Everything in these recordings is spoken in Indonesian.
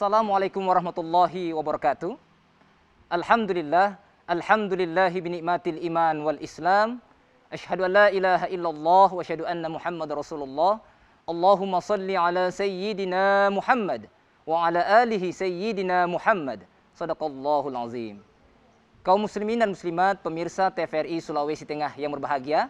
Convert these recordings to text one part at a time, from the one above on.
Assalamualaikum warahmatullahi wabarakatuh. Alhamdulillah, alhamdulillahi binikmatil iman wal islam. Asyhadu an la ilaha illallah wa asyhadu anna Muhammad Rasulullah. Allahumma salli ala sayyidina Muhammad wa ala alihi sayyidina Muhammad. Sadaqallahul azim. Kaum muslimin dan muslimat, pemirsa TVRI Sulawesi Tengah yang berbahagia.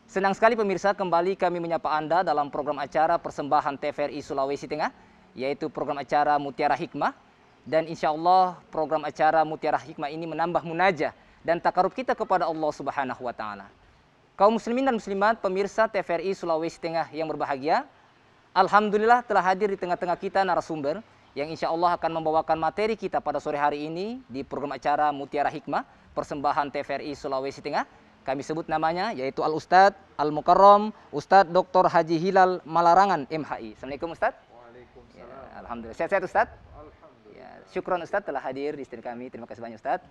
Senang sekali pemirsa kembali kami menyapa Anda dalam program acara persembahan TVRI Sulawesi Tengah, yaitu program acara Mutiara Hikmah. Dan insya Allah program acara Mutiara Hikmah ini menambah munajah dan takarub kita kepada Allah Subhanahu wa Ta'ala. Kaum muslimin dan muslimat, pemirsa TVRI Sulawesi Tengah yang berbahagia, alhamdulillah telah hadir di tengah-tengah kita narasumber yang insya Allah akan membawakan materi kita pada sore hari ini di program acara Mutiara Hikmah persembahan TVRI Sulawesi Tengah. Kami sebut namanya yaitu Al-Ustadz Al-Mukarram Ustadz Dr. Haji Hilal Malarangan MHI. Assalamualaikum Ustadz. Waalaikumsalam. Ya, alhamdulillah. Sehat-sehat Ustadz? Alhamdulillah. Ya, syukron Ustadz telah hadir di studio kami. Terima kasih banyak Ustadz.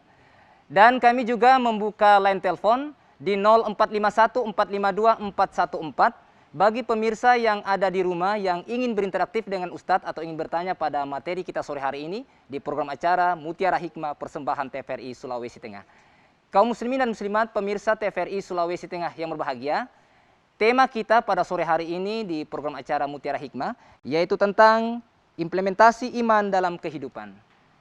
Dan kami juga membuka line telepon di 0451 452 414 bagi pemirsa yang ada di rumah yang ingin berinteraktif dengan Ustadz atau ingin bertanya pada materi kita sore hari ini di program acara Mutiara Hikmah persembahan TVRI Sulawesi Tengah. Kaum muslimin dan muslimat, pemirsa TVRI Sulawesi Tengah yang berbahagia, tema kita pada sore hari ini di program acara Mutiara Hikmah yaitu tentang implementasi iman dalam kehidupan.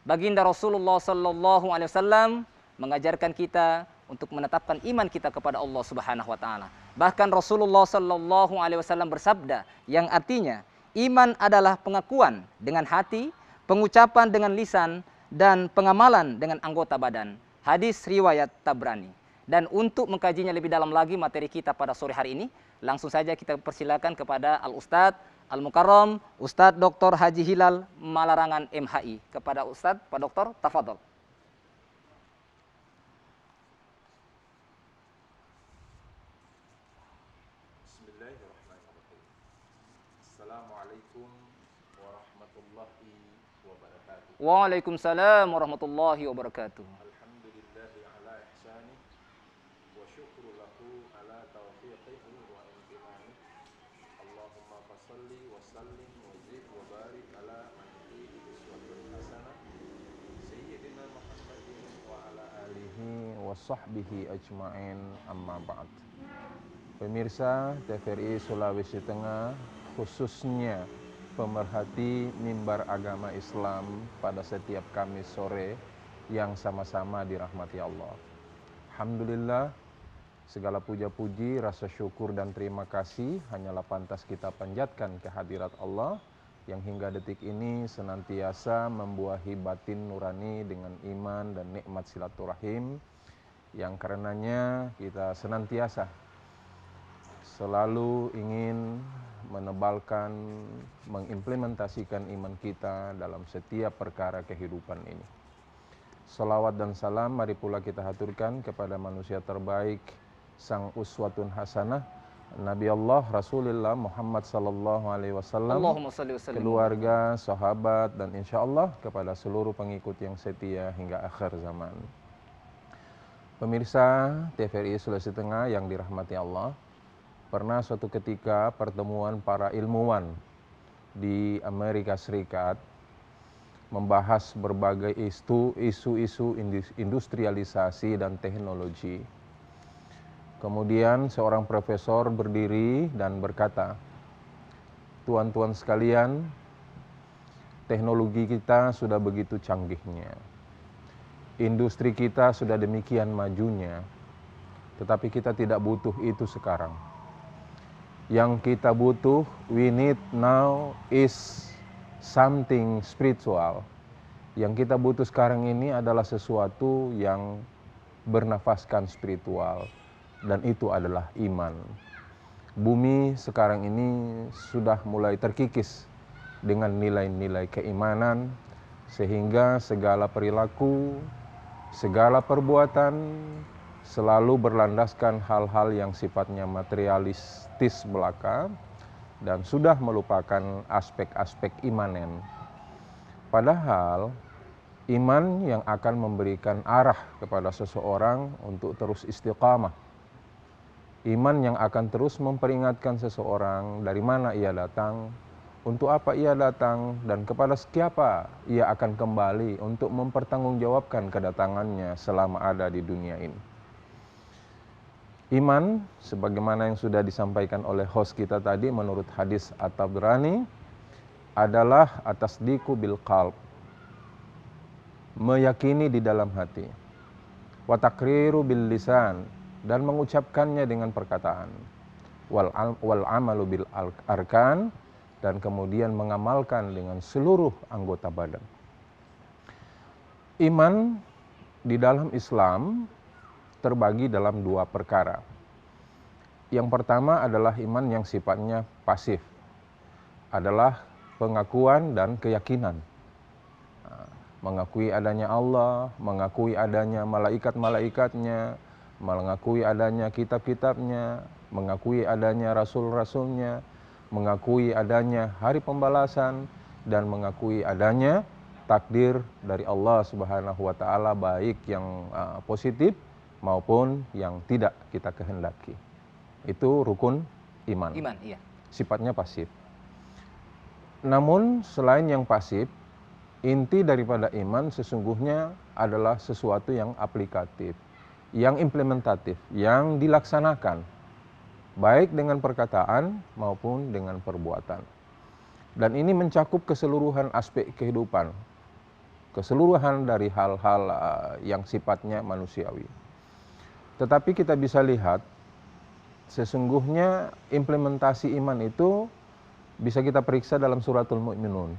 Baginda Rasulullah Sallallahu Alaihi Wasallam mengajarkan kita untuk menetapkan iman kita kepada Allah Subhanahu Wa Taala. Bahkan Rasulullah Sallallahu Alaihi Wasallam bersabda yang artinya iman adalah pengakuan dengan hati, pengucapan dengan lisan, dan pengamalan dengan anggota badan. Hadis riwayat Tabrani. Dan untuk mengkajinya lebih dalam lagi materi kita pada sore hari ini, langsung saja kita persilakan kepada Al-Ustadz Al-Mukarram Ustadz Dr. Haji Hilal Malarangan MHI. Kepada Ustadz, Pak Dokter, tafadhol. Bismillahirrahmanirrahim. Assalamualaikum warahmatullahi wabarakatuh. Waalaikumsalam warahmatullahi wabarakatuh. Alhamdulillahi ala ihsanih wa syukru lahu ala taufiqihi wa imtinani. Allahumma fasalli wa sallim wa zid wa barik ala man fihi uswatun hasanah Sayyidina Muhammadin wa ala alihi wa sahbihi ajma'in, amma ba'd. Pemirsa TVRI Sulawesi Tengah, khususnya pemerhati mimbar agama Islam pada setiap Kamis sore yang sama-sama dirahmati Allah. Alhamdulillah, segala puja-puji, rasa syukur dan terima kasih hanyalah pantas kita panjatkan kehadirat Allah yang hingga detik ini senantiasa membuahi batin nurani dengan iman dan nikmat silaturahim, yang karenanya kita senantiasa selalu ingin menebalkan, mengimplementasikan iman kita dalam setiap perkara kehidupan ini. Salawat dan salam mari pula kita haturkan kepada manusia terbaik, sang uswatun hasanah, Nabi Allah Rasulullah Muhammad sallallahu alaihi wasallam, keluarga, sahabat, dan insya Allah kepada seluruh pengikut yang setia hingga akhir zaman. Pemirsa TVRI Sulawesi Tengah yang dirahmati Allah, pernah suatu ketika pertemuan para ilmuwan di Amerika Serikat membahas berbagai isu-isu industrialisasi dan teknologi. Kemudian seorang profesor berdiri dan berkata, "Tuan-tuan sekalian, teknologi kita sudah begitu canggihnya. Industri kita sudah demikian majunya, tetapi kita tidak butuh itu sekarang. Yang kita butuh, we need now is something spiritual. Yang kita butuh sekarang ini adalah sesuatu yang bernafaskan spiritual, dan itu adalah iman. Bumi sekarang ini sudah mulai terkikis dengan nilai-nilai keimanan, sehingga segala perilaku, segala perbuatan selalu berlandaskan hal-hal yang sifatnya materialistis belaka dan sudah melupakan aspek-aspek imanen. Padahal iman yang akan memberikan arah kepada seseorang untuk terus istiqamah. Iman yang akan terus memperingatkan seseorang dari mana ia datang, untuk apa ia datang, dan kepada siapa ia akan kembali untuk mempertanggungjawabkan kedatangannya selama ada di dunia ini. Iman, sebagaimana yang sudah disampaikan oleh host kita tadi menurut hadis At-Tabrani, adalah atasdiqu bil qalb, meyakini di dalam hati, wa takriru bil lisan, dan mengucapkannya dengan perkataan, wal amalu bil arkan, dan kemudian mengamalkan dengan seluruh anggota badan. Iman di dalam Islam terbagi dalam dua perkara. Yang pertama adalah iman yang sifatnya pasif, adalah pengakuan dan keyakinan. Mengakui adanya Allah, mengakui adanya malaikat-malaikatnya, mengakui adanya kitab-kitabnya, mengakui adanya rasul-rasulnya, mengakui adanya hari pembalasan, dan mengakui adanya takdir dari Allah Subhanahu wa taala, baik yang positif maupun yang tidak kita kehendaki. Itu rukun iman. Iman, iya. Sifatnya pasif. Namun selain yang pasif, inti daripada iman sesungguhnya adalah sesuatu yang aplikatif, yang implementatif, yang dilaksanakan, baik dengan perkataan maupun dengan perbuatan. Dan ini mencakup keseluruhan aspek kehidupan, keseluruhan dari hal-hal yang sifatnya manusiawi. Tetapi kita bisa lihat, sesungguhnya implementasi iman itu bisa kita periksa dalam suratul Mu'minun.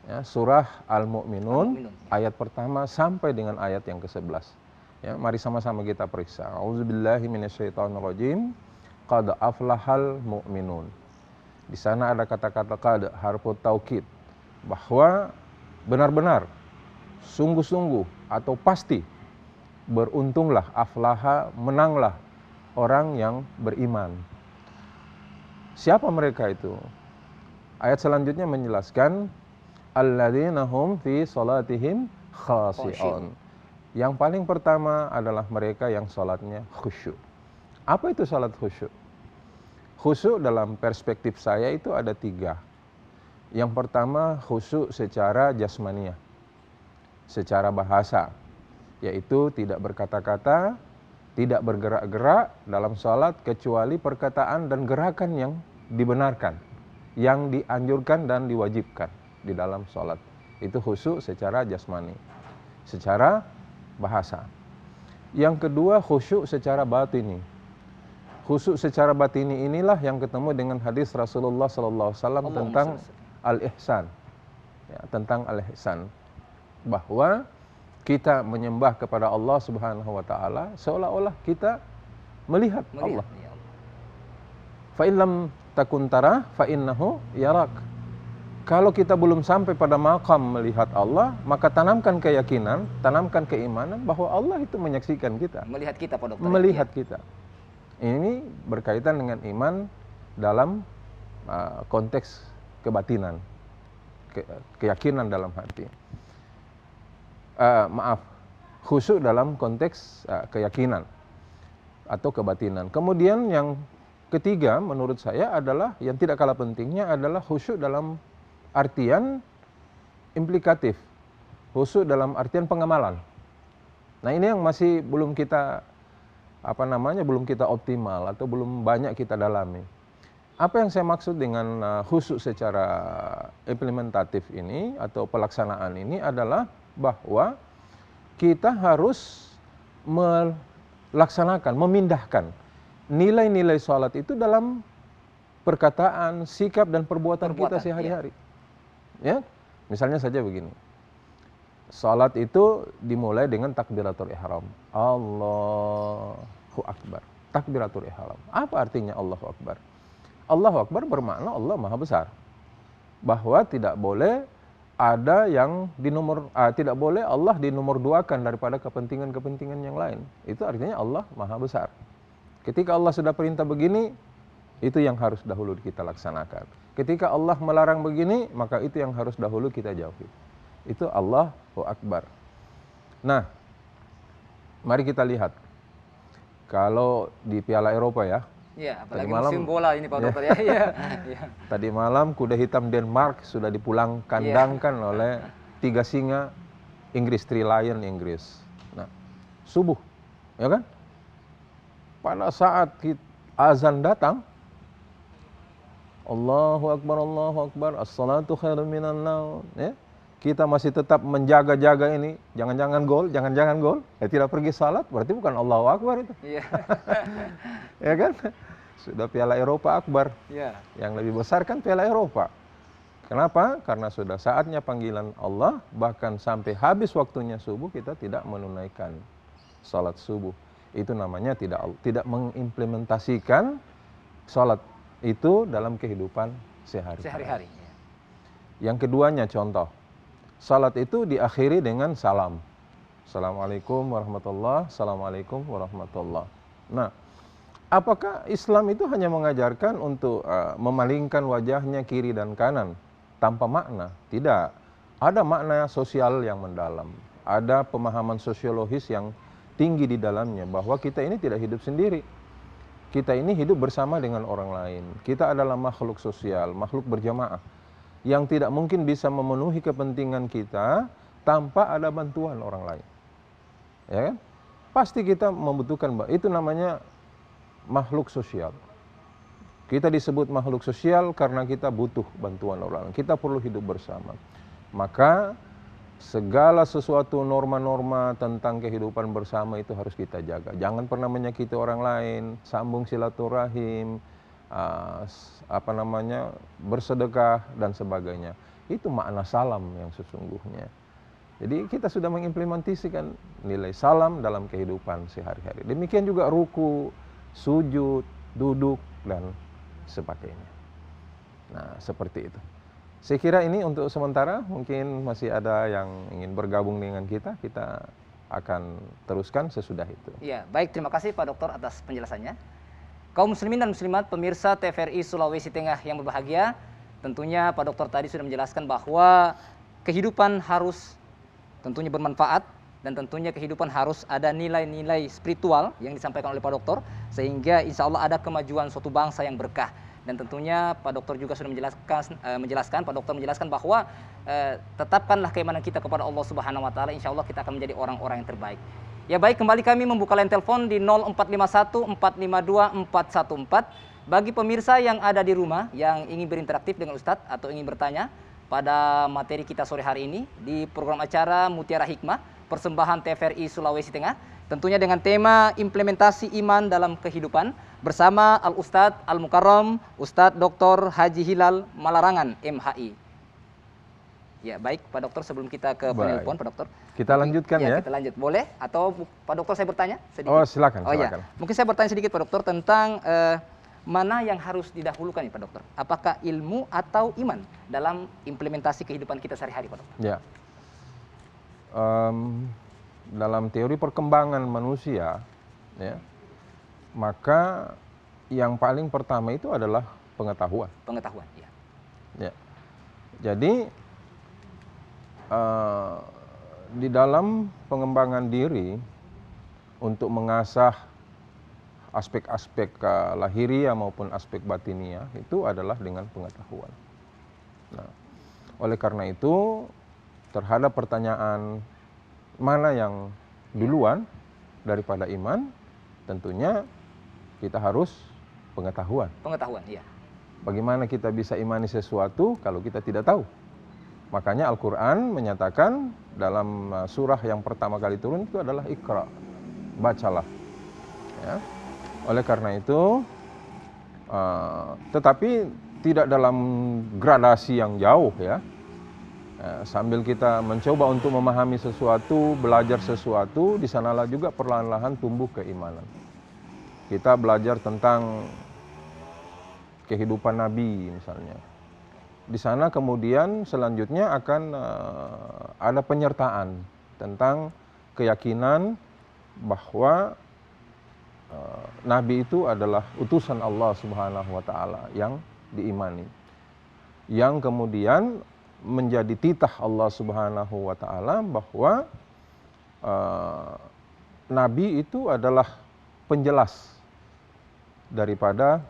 Ya, surah Al-Mu'minun, ayat pertama sampai dengan ayat yang ke-11. Ya, mari sama-sama kita periksa. A'udzubillahi minasyaitonirrajim. Qad aflahal mu'minun. Di sana ada kata-kata qad, harfu taukid, bahwa benar-benar, sungguh-sungguh atau pasti beruntunglah, aflaha, menanglah orang yang beriman. Siapa mereka itu? Ayat selanjutnya menjelaskan, alladzina hum fi salatihim khashi'un. Yang paling pertama adalah mereka yang salatnya khusyuk. Apa itu salat khusyuk? Khusyuk dalam perspektif saya itu ada 3. Yang pertama khusyuk secara jasmaniah, secara bahasa, yaitu tidak berkata-kata, tidak bergerak-gerak dalam salat kecuali perkataan dan gerakan yang dibenarkan, yang dianjurkan dan diwajibkan di dalam salat. Itu khusyuk secara jasmani, secara bahasa. Yang kedua khusyuk secara batini. Khusyuk secara batini inilah yang ketemu dengan hadis Rasulullah SAW tentang al-ihsan. Ya, tentang al-ihsan, bahwa kita menyembah kepada Allah Subhanahu wa taala seolah-olah kita melihat Allah. Ya Allah. Fa in lam takun tara fa innahu yarak. Kalau kita belum sampai pada maqam melihat Allah, maka tanamkan keyakinan, tanamkan keimanan bahwa Allah itu menyaksikan kita. Melihat kita, Pak Dokter. Melihat kita. Ini berkaitan dengan iman dalam konteks kebatinan, keyakinan dalam hati. Khusyuk dalam konteks keyakinan atau kebatinan. Kemudian yang ketiga menurut saya adalah, yang tidak kalah pentingnya adalah khusyuk dalam artian implikatif, khusyuk dalam artian pengamalan. Nah, ini yang masih belum kita belum kita optimal atau belum banyak kita dalami. Apa yang saya maksud dengan khusyuk secara implementatif ini atau pelaksanaan ini adalah bahwa kita harus melaksanakan, memindahkan nilai-nilai sholat itu dalam perkataan, sikap, dan perbuatan kita sehari-hari. Ya, misalnya saja begini. Sholat itu dimulai dengan takbiratul ihram. Allahu Akbar. Takbiratul ihram. Apa artinya Allahu Akbar? Allahu Akbar bermakna Allah Maha Besar. Bahwa tidak boleh ada yang tidak boleh Allah dinomor duakan daripada kepentingan-kepentingan yang lain. Itu artinya Allah Maha Besar. Ketika Allah sudah perintah begini, itu yang harus dahulu kita laksanakan. Ketika Allah melarang begini, maka itu yang harus dahulu kita jauhi. Itu Allahu Akbar. Nah, mari kita lihat. Kalau di Piala Eropa ya, Iya, Tadi apalagi malam, musim bola ini Pak Dokter ya. Iya. Iya. tadi malam kuda hitam Denmark sudah dipulang kandangkan oleh 3 singa Inggris, 3 Lion Inggris. Nah, subuh, ya kan? Pada saat azan datang, Allahu Akbar, as-salatu khairum minan naum, ya. Kita masih tetap menjaga-jaga ini, jangan-jangan gol, tidak pergi salat, berarti bukan Allahu Akbar itu. Iya. Ya kan? Sudah Piala Eropa Akbar. Iya. Yang lebih besar kan Piala Eropa. Kenapa? Karena sudah saatnya panggilan Allah, bahkan sampai habis waktunya subuh kita tidak menunaikan salat subuh. Itu namanya tidak mengimplementasikan salat itu dalam kehidupan sehari-hari. Sehari-hari. Iya. Yang keduanya contoh, salat itu diakhiri dengan salam. Assalamualaikum warahmatullahi, assalamualaikum warahmatullahi. Nah, apakah Islam itu hanya mengajarkan untuk memalingkan wajahnya kiri dan kanan tanpa makna? Tidak. Ada makna sosial yang mendalam. Ada pemahaman sosiologis yang tinggi di dalamnya bahwa kita ini tidak hidup sendiri. Kita ini hidup bersama dengan orang lain. Kita adalah makhluk sosial, makhluk berjamaah yang tidak mungkin bisa memenuhi kepentingan kita tanpa ada bantuan orang lain. Ya kan? Pasti kita membutuhkan, itu namanya makhluk sosial. Kita disebut makhluk sosial karena kita butuh bantuan orang lain. Kita perlu hidup bersama. Maka segala sesuatu norma-norma tentang kehidupan bersama itu harus kita jaga. Jangan pernah menyakiti orang lain, sambung silaturahim, bersedekah dan sebagainya. Itu makna salam yang sesungguhnya. Jadi kita sudah mengimplementasikan nilai salam dalam kehidupan sehari-hari. Demikian juga ruku, sujud, duduk dan sebagainya. Nah, seperti itu. Saya kira ini untuk sementara, mungkin masih ada yang ingin bergabung dengan kita akan teruskan sesudah itu. Iya, baik, terima kasih Pak Dokter atas penjelasannya. Kaum muslimin dan muslimat pemirsa TVRI Sulawesi Tengah yang berbahagia, tentunya Pak Dokter tadi sudah menjelaskan bahwa kehidupan harus tentunya bermanfaat dan tentunya kehidupan harus ada nilai-nilai spiritual yang disampaikan oleh Pak Dokter sehingga insya Allah ada kemajuan suatu bangsa yang berkah. Dan tentunya Pak Dokter juga sudah menjelaskan bahwa tetapkanlah keimanan kita kepada Allah Subhanahu wa taala, insya Allah kita akan menjadi orang-orang yang terbaik. Ya baik, kembali kami membuka line telepon di 0451 452 414 bagi pemirsa yang ada di rumah yang ingin berinteraktif dengan Ustadz atau ingin bertanya pada materi kita sore hari ini di program acara Mutiara Hikmah persembahan TVRI Sulawesi Tengah, tentunya dengan tema implementasi iman dalam kehidupan bersama Al-Ustadz Al-Mukarram Ustadz Dr. Haji Hilal Malarangan MHI. Ya baik Pak Dokter, sebelum kita ke penelpon Pak Dokter, kita lanjutkan ya. Kita lanjut, boleh? Atau Pak Dokter saya bertanya sedikit? Oh silakan. Ya, mungkin saya bertanya sedikit Pak Dokter tentang mana yang harus didahulukan nih Pak Dokter? Apakah ilmu atau iman dalam implementasi kehidupan kita sehari-hari Pak Dokter? Ya. Dalam teori perkembangan manusia, ya, maka yang paling pertama itu adalah pengetahuan. Pengetahuan, ya. Ya. Jadi di dalam pengembangan diri untuk mengasah aspek-aspek lahiriah maupun aspek batiniah itu adalah dengan pengetahuan. Nah, oleh karena itu terhadap pertanyaan mana yang duluan daripada iman, tentunya kita harus pengetahuan. Pengetahuan, iya. Bagaimana kita bisa imani sesuatu kalau kita tidak tahu? Makanya Al-Quran menyatakan dalam surah yang pertama kali turun itu adalah Iqra, bacalah. Ya. Oleh karena itu, tetapi tidak dalam gradasi yang jauh ya. Sambil kita mencoba untuk memahami sesuatu, belajar sesuatu, di sanalah juga perlahan-lahan tumbuh keimanan. Kita belajar tentang kehidupan Nabi misalnya. Di sana kemudian selanjutnya akan ada penyertaan tentang keyakinan bahwa Nabi itu adalah utusan Allah Subhanahu wa taala yang diimani. Yang kemudian menjadi titah Allah Subhanahu wa taala bahwa Nabi itu adalah penjelas daripada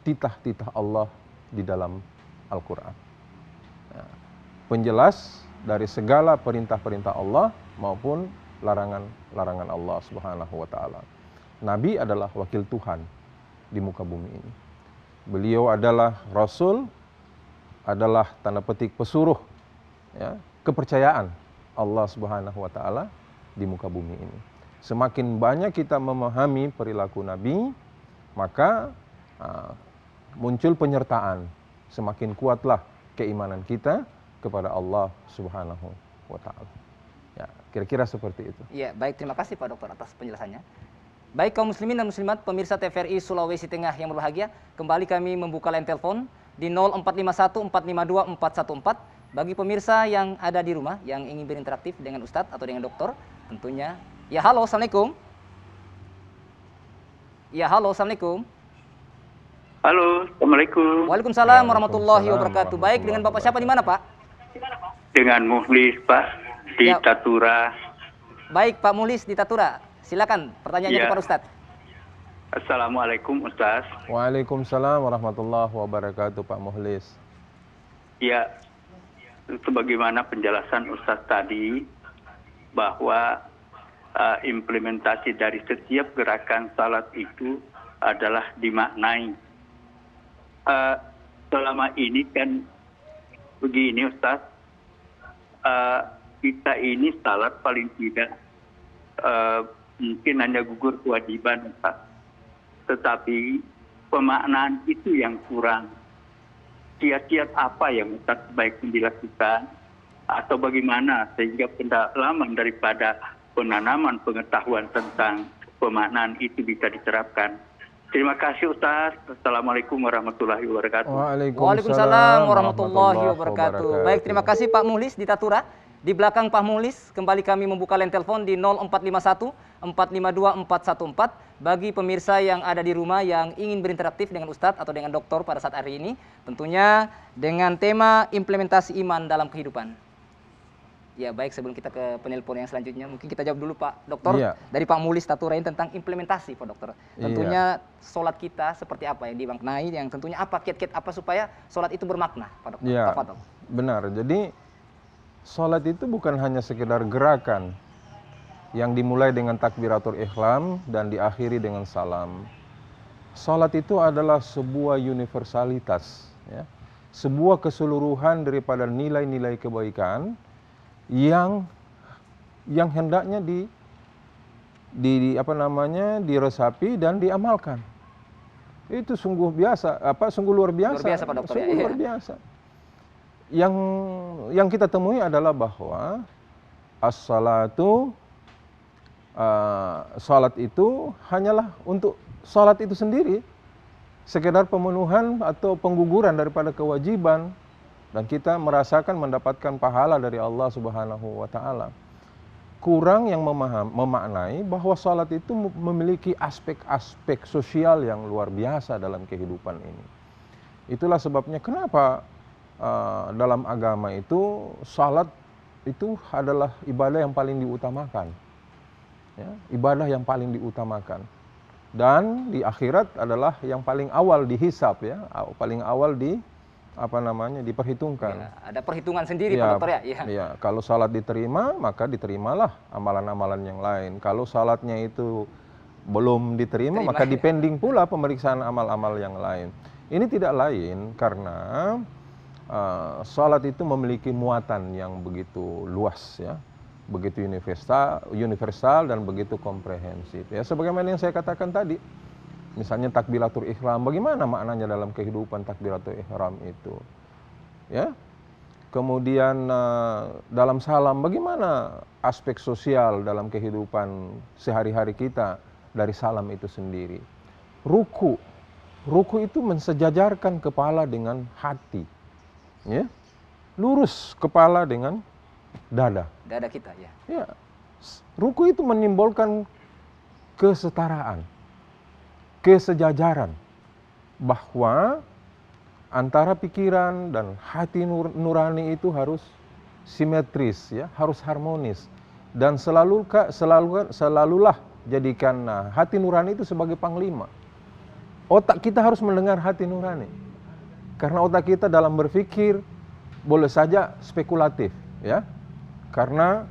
titah-titah Allah di dalam Al-Quran. Ya, penjelas dari segala perintah-perintah Allah maupun larangan-larangan Allah Subhanahu wa Ta'ala. Nabi adalah wakil Tuhan di muka bumi ini. Beliau adalah Rasul, adalah tanda petik pesuruh, ya, kepercayaan Allah Subhanahu wa Ta'ala di muka bumi ini. Semakin banyak kita memahami perilaku Nabi, maka muncul penyertaan, semakin kuatlah keimanan kita kepada Allah Subhanahu wa Ta'ala. Ya, kira-kira seperti itu. Ya, baik, terima kasih Pak Dokter atas penjelasannya. Baik kaum muslimin dan muslimat, pemirsa TVRI Sulawesi Tengah yang berbahagia, kembali kami membuka line telepon di 0451 452 414 bagi pemirsa yang ada di rumah yang ingin berinteraktif dengan Ustadz atau dengan dokter tentunya. Ya, halo, Assalamualaikum. Ya, halo, Assalamualaikum. Halo, Assalamualaikum. Waalaikumsalam warahmatullahi wabarakatuh. Baik, dengan Bapak siapa di mana, Pak? Dengan Muhlis, Pak, di Ya. Tatura. Baik, Pak Muhlis di Tatura. Silakan pertanyaannya Ya. kepada Ustadz. Assalamualaikum, Ustaz. Waalaikumsalam warahmatullahi wabarakatuh, Pak Muhlis. Ya, sebagaimana penjelasan Ustaz tadi, bahwa implementasi dari setiap gerakan salat itu adalah dimaknai. Selama ini kan begini, Ustaz, kita ini salat paling tidak mungkin hanya gugur kewajiban, Ustaz. Tetapi pemaknaan itu yang kurang. Kiat-kiat apa yang Ustaz sebaiknya dilakukan atau bagaimana sehingga pendalaman daripada penanaman pengetahuan tentang pemaknaan itu bisa diterapkan. Terima kasih Ustaz. Assalamualaikum warahmatullahi wabarakatuh. Waalaikumsalam warahmatullahi wabarakatuh. Baik, terima kasih Pak Muhlis di Tatura. Di belakang Pak Muhlis, kembali kami membuka line telepon di 0451 452 414 bagi pemirsa yang ada di rumah yang ingin berinteraktif dengan Ustadz atau dengan dokter pada saat hari ini, tentunya dengan tema implementasi iman dalam kehidupan. Ya, baik, sebelum kita ke penelpon yang selanjutnya, mungkin kita jawab dulu Pak Dokter Iya. dari Pak Muhlis Tatura ini tentang implementasi Pak Dokter. Tentunya sholat kita seperti apa yang dimaknai, yang tentunya apa kiat-kiat apa supaya sholat itu bermakna Pak Dokter. Iya, Tafadhol. benar. Jadi sholat itu bukan hanya sekedar gerakan yang dimulai dengan takbiratul ihram dan diakhiri dengan salam. Sholat itu adalah sebuah universalitas, ya, sebuah keseluruhan daripada nilai-nilai kebaikan yang hendaknya diresapi dan diamalkan. Itu sungguh luar biasa. Luar biasa Pak Dokter. Sungguh luar biasa. Yang kita temui adalah bahwa salat itu hanyalah untuk salat itu sendiri, sekedar pemenuhan atau pengguguran daripada kewajiban, dan kita merasakan mendapatkan pahala dari Allah Subhanahu wa Ta'ala. Kurang yang memaknai bahwa salat itu memiliki aspek-aspek sosial yang luar biasa dalam kehidupan ini. Itulah sebabnya kenapa dalam agama itu salat itu adalah ibadah yang paling diutamakan, ya, ibadah yang paling diutamakan, dan di akhirat adalah yang paling awal dihisab, ya, paling awal diperhitungkan. Ya, ada perhitungan sendiri Ya, Pak Dokter ya. Ya. ya, kalau salat diterima maka diterimalah amalan-amalan yang lain. Kalau salatnya itu belum diterima maka dipending pula pemeriksaan amal-amal yang lain. Ini tidak lain karena salat itu memiliki muatan yang begitu luas, ya, begitu universal dan begitu komprehensif. Ya, sebagaimana yang saya katakan tadi, misalnya takbiratul ihram, bagaimana maknanya dalam kehidupan takbiratul ihram itu, ya. Kemudian dalam salam, bagaimana aspek sosial dalam kehidupan sehari-hari kita dari salam itu sendiri. Ruku itu mensejajarkan kepala dengan hati, ya, lurus kepala dengan dada. Dada kita ya. Ya, ruku itu menyimbolkan kesetaraan, kesejajaran, bahwa antara pikiran dan hati nurani itu harus simetris, ya, harus harmonis, dan selalulah jadikan hati nurani itu sebagai panglima. otak kita harus mendengar hati nurani. Karena otak kita dalam berpikir boleh saja spekulatif, ya. Karena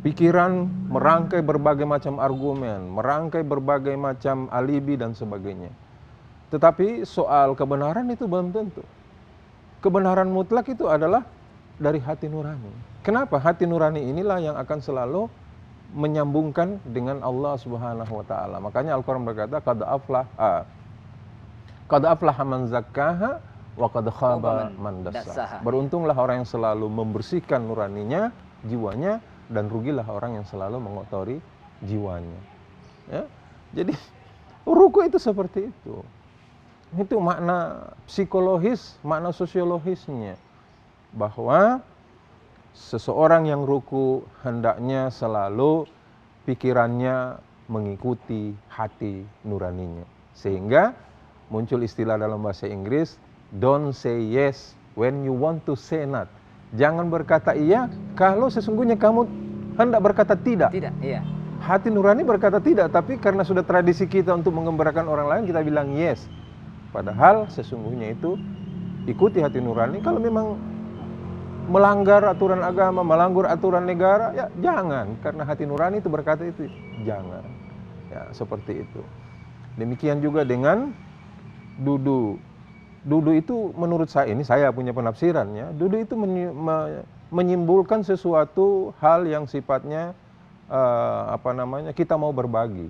pikiran merangkai berbagai macam argumen, merangkai berbagai macam alibi dan sebagainya. Tetapi soal kebenaran itu belum tentu. Kebenaran mutlak itu adalah dari hati nurani. Kenapa? Hati nurani inilah yang akan selalu menyambungkan dengan Allah Subhanahu wa taala. Makanya Al-Qur'an berkata qad aflaha man zakkaha wa qad khaba man dassaha. Beruntunglah orang yang selalu membersihkan nuraninya, jiwanya, dan rugilah orang yang selalu mengotori jiwanya. Ya? Jadi ruku itu seperti itu. Itu makna psikologis, makna sosiologisnya. Bahwa seseorang yang ruku hendaknya selalu pikirannya mengikuti hati nuraninya. Sehingga muncul istilah dalam bahasa Inggris, don't say yes when you want to say not. Jangan berkata iya kalau sesungguhnya kamu hendak berkata tidak. Tidak, iya. Hati nurani berkata tidak, tapi karena sudah tradisi kita untuk mengembarakan orang lain, kita bilang yes. Padahal sesungguhnya itu ikuti hati nurani. Kalau memang melanggar aturan agama, melanggar aturan negara, ya jangan. Karena hati nurani itu berkata itu, jangan. Ya, seperti itu. Demikian juga dengan dudu. Dudu itu menurut saya, ini saya punya penafsirannya, dudu itu menyimpulkan sesuatu hal yang sifatnya kita mau berbagi,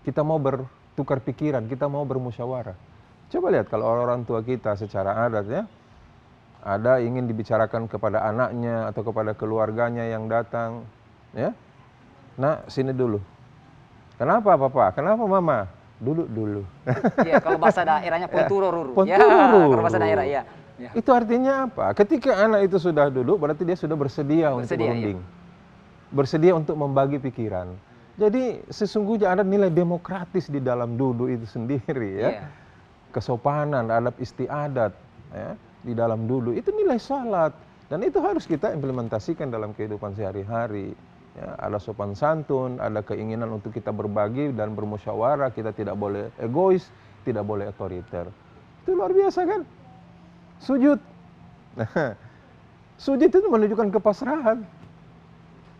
kita mau bertukar pikiran, kita mau bermusyawarah. Coba lihat kalau orang tua kita secara adat, ya, ada ingin dibicarakan kepada anaknya atau kepada keluarganya yang datang, ya, nah sini dulu. Kenapa papa? Kenapa mama? Dulu. Iya, kalau bahasa daerahnya ponturururu. Ya, Ponturururu. kalau bahasa daerah, ya. Ya. Itu artinya apa? Ketika anak itu sudah duduk, berarti dia sudah bersedia untuk berunding. Iya. Bersedia untuk membagi pikiran. Jadi sesungguhnya ada nilai demokratis di dalam duduk itu sendiri, ya. Iya. Kesopanan, adab istiadat, ya, di dalam duduk itu nilai salat, dan itu harus kita implementasikan dalam kehidupan sehari-hari. Ya, ada sopan santun, ada keinginan untuk kita berbagi dan bermusyawarah, kita tidak boleh egois, tidak boleh otoriter. Itu luar biasa kan? Sujud. Nah, sujud itu menunjukkan kepasrahan.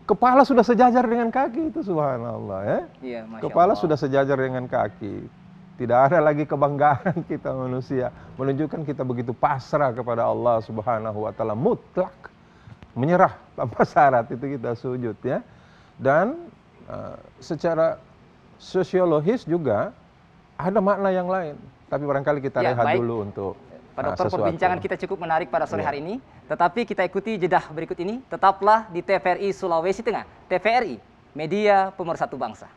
Kepala sudah sejajar dengan kaki, itu subhanallah, ya. Iya, Masya Kepala Allah. sudah sejajar dengan kaki. Tidak ada lagi kebanggaan kita manusia. Menunjukkan kita begitu pasrah kepada Allah Subhanahu wa taala, mutlak. Menyerah tanpa syarat, itu kita sujud, ya. Dan secara sosiologis juga ada makna yang lain. Tapi barangkali kita Ya, rehat baik. dulu untuk Pak Dokter, perbincangan kita cukup menarik pada sore hari ini. Tetapi kita ikuti jedah berikut ini. Tetaplah di TVRI Sulawesi Tengah. TVRI, media pemersatu bangsa.